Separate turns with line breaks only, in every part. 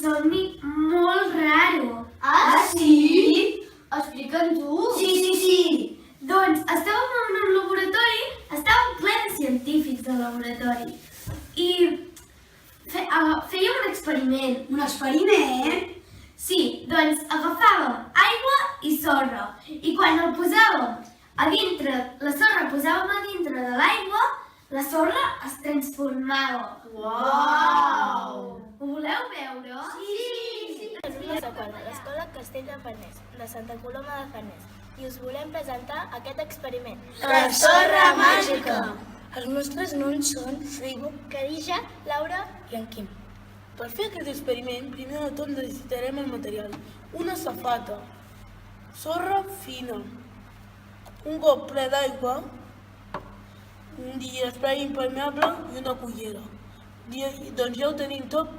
somni molt raro.
Ah, sí? Explica'ns-ho.
Sí. Doncs estàvem en un laboratori, estàvem plens de científics al laboratori i fèiem un experiment.
Un experiment?
Sí, doncs agafàvem aigua i sorra i quan el posàvem a dintre, la sorra posàvem a dintre de l'aigua, la sorra es transformava.
Uau!
Ho voleu veure?
Sí!
De l'Escola Castell de Farners, de Santa Coloma de Farners, i us volem presentar aquest experiment.
La sorra màgica!
Els nostres noms són Frigo, Khadija, Laura i en Quim.
Per fer aquest experiment, primer de tot necessitarem el material. Una safata, sorra fina, un got ple d'aigua, un diespray impermeable i una cullera. Doncs ja ho tenim tot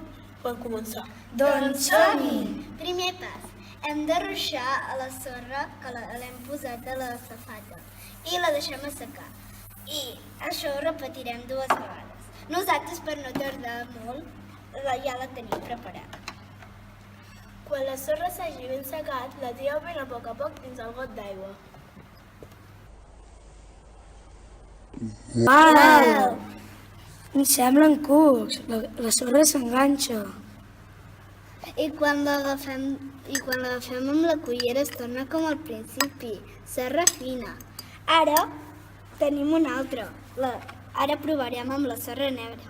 per començar.
Doncs som-hi!
Primer pas, hem de ruixar a la sorra que l'hem posat a la safata i la deixem assecar. I això ho repetirem 2 vegades. Nosaltres, per no tardar molt, ja la tenim preparada. Quan la sorra s'hagi ben secat, la tireu ben a poc dins el got d'aigua.
Uau! Em semblen cucs. La sorra s'enganxa.
I quan l'agafem amb la cullera es torna com al principi, sorra fina. Ara tenim una altra. Ara provarem amb la sorra negra.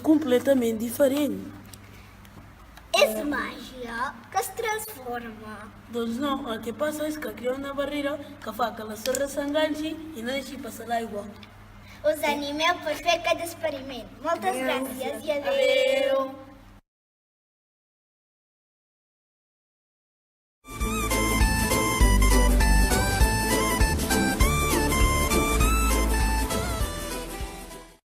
Completament diferent.
És màgia que es transforma.
Doncs no, el que passa és que crea una barrera que fa que la sorra s'enganxi i no deixi passar l'aigua.
Us animeu per fer aquest experiment. Moltes gràcies i adéu.
Adéu!